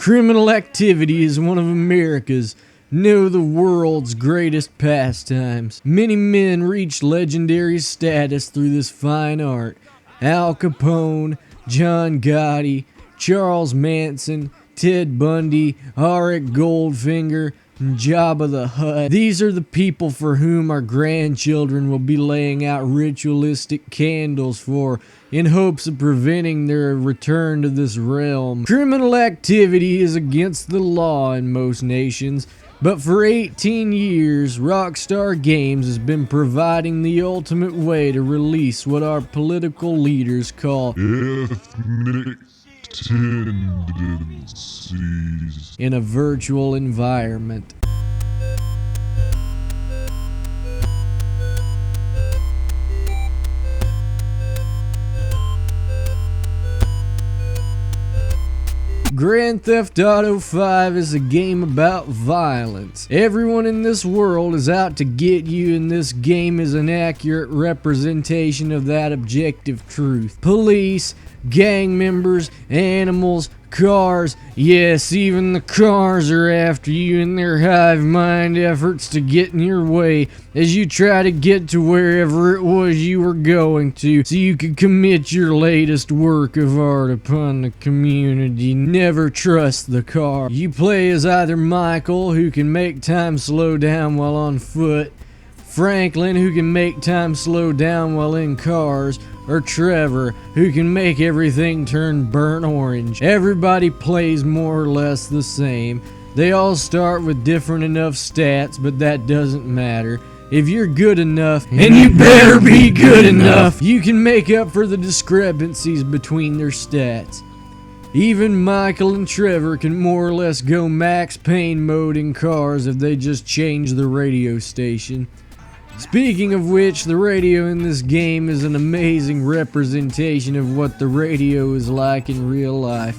Criminal activity is one of America's, no, the world's greatest pastimes. Many men reached legendary status through this fine art. Al Capone, John Gotti, Charles Manson, Ted Bundy, Arik Goldfinger, and Jabba the Hutt. These are the people for whom our grandchildren will be laying out ritualistic candles for, in hopes of preventing their return to this realm. Criminal activity is against the law in most nations, but for 18 years, Rockstar Games has been providing the ultimate way to release what our political leaders call ethnic tendencies in a virtual environment. Grand Theft Auto 5 is a game about violence. Everyone in this world is out to get you, and this game is an accurate representation of that objective truth. Police, gang members, animals, cars, yes, even the cars are after you in their hive mind efforts to get in your way as you try to get to wherever it was you were going to so you could commit your latest work of art upon the community. Never trust the car. You play as either Michael, who can make time slow down while on foot, Franklin, who can make time slow down while in cars, or Trevor, who can make everything turn burnt orange. Everybody plays more or less the same. They all start with different enough stats, but that doesn't matter. If you're good enough, and you better be good enough, you can make up for the discrepancies between their stats. Even Michael and Trevor can more or less go Max Payne mode in cars if they just change the radio station. Speaking of which, the radio in this game is an amazing representation of what the radio is like in real life.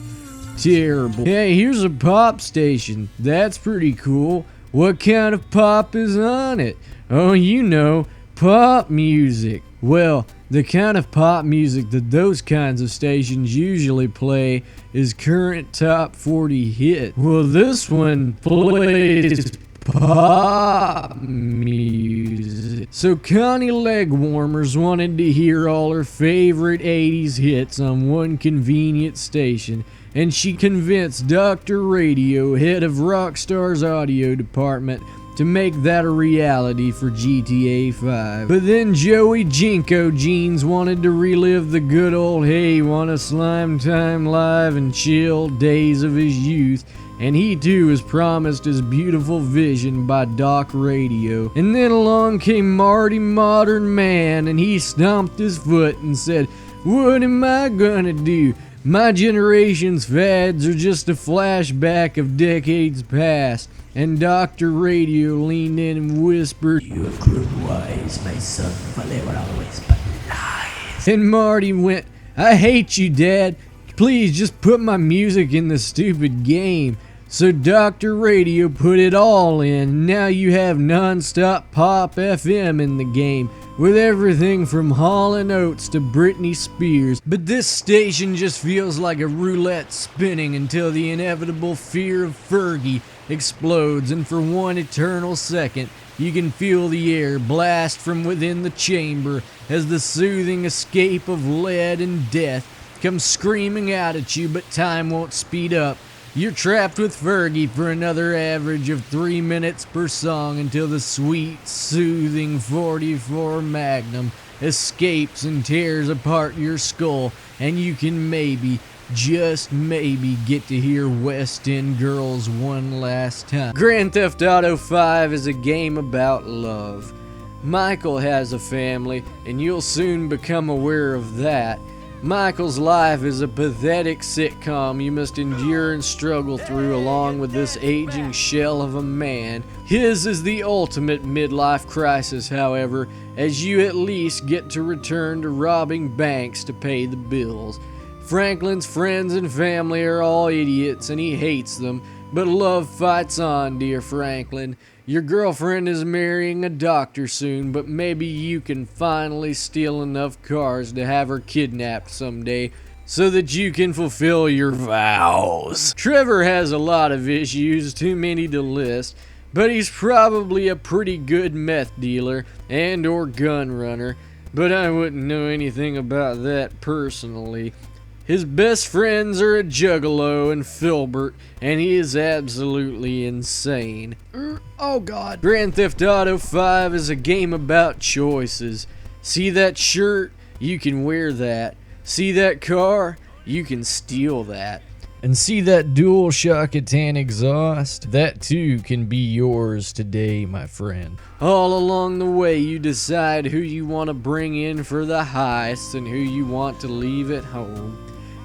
Terrible. Hey, here's a pop station. That's pretty cool. What kind of pop is on it? Oh, you know, pop music. Well, the kind of pop music that those kinds of stations usually play is current top 40 hit. Well, this one plays pop music. So Connie Legwarmers wanted to hear all her favorite 80s hits on one convenient station, and she convinced Dr. Radio, head of Rockstar's audio department, to make that a reality for GTA 5. But then Joey Jinko Jeans wanted to relive the good old hey, wanna slime time live and chill days of his youth, and he too was promised his beautiful vision by Doc Radio. And then along came Marty Modern Man, and he stomped his foot and said, "What am I gonna do? My generation's fads are just a flashback of decades past." And Dr. Radio leaned in and whispered, "You have grown wise, my son, but they were always but lies." And Marty went, "I hate you, Dad. Please just put my music in the stupid game." So Dr. Radio put it all in. Now you have non-stop pop FM in the game, with everything from Hall & Oates to Britney Spears. But this station just feels like a roulette spinning until the inevitable fear of Fergie explodes, and for one eternal second, you can feel the air blast from within the chamber as the soothing escape of lead and death comes screaming out at you, but time won't speed up. You're trapped with Fergie for another average of 3 minutes per song until the sweet, soothing 44 Magnum escapes and tears apart your skull, and you can maybe, just maybe, get to hear West End Girls one last time. Grand Theft Auto 5 is a game about love. Michael has a family, and you'll soon become aware of that. Michael's life is a pathetic sitcom you must endure and struggle through along with this aging shell of a man. His is the ultimate midlife crisis, however, as you at least get to return to robbing banks to pay the bills. Franklin's friends and family are all idiots and he hates them, but love fights on, dear Franklin. Your girlfriend is marrying a doctor soon, but maybe you can finally steal enough cars to have her kidnapped someday. so that you can fulfill your vows. Trevor has a lot of issues, too many to list, but he's probably a pretty good meth dealer and or gun runner, but I wouldn't know anything about that personally. His best friends are a juggalo and Filbert, and he is absolutely insane. Oh God. Grand Theft Auto 5 is a game about choices. See that shirt? You can wear that. See that car? You can steal that. And see that DualShock Atan exhaust? That too can be yours today, my friend. All along the way, you decide who you want to bring in for the heist and who you want to leave at home.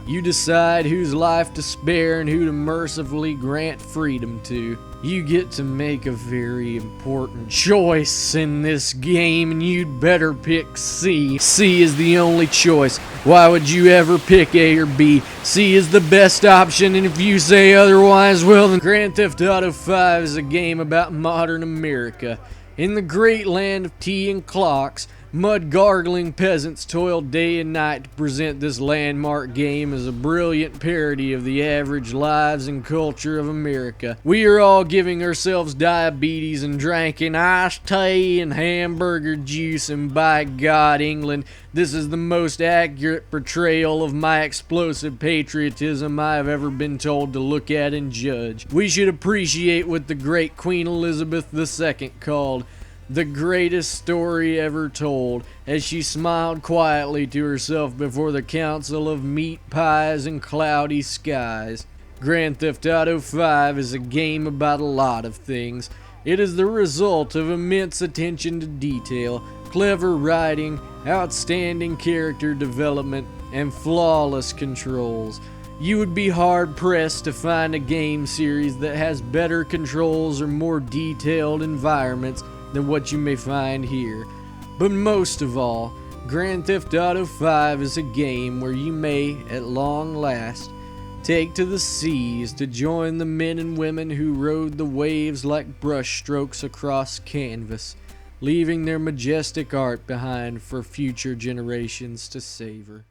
You decide whose life to spare and who to mercifully grant freedom to. You get to make a very important choice in this game, and you'd better pick C. C is the only choice. Why would you ever pick A or B? C is the best option, and if you say otherwise, well then Grand Theft Auto 5 is a game about modern America. In the great land of tea and clocks, mud-gargling peasants toil day and night to present this landmark game as a brilliant parody of the average lives and culture of America. We are all giving ourselves diabetes and drinking iced tea and hamburger juice, and by God, England, this is the most accurate portrayal of my explosive patriotism I have ever been told to look at and judge. We should appreciate what the great Queen Elizabeth II called the greatest story ever told, as she smiled quietly to herself before the council of meat pies and cloudy skies. Grand Theft Auto 5 is a game about a lot of things. It is the result of immense attention to detail, clever writing, outstanding character development, and flawless controls. You would be hard-pressed to find a game series that has better controls or more detailed environments than what you may find here. But most of all, Grand Theft Auto 5 is a game where you may, at long last, take to the seas to join the men and women who rode the waves like brushstrokes across canvas, leaving their majestic art behind for future generations to savor.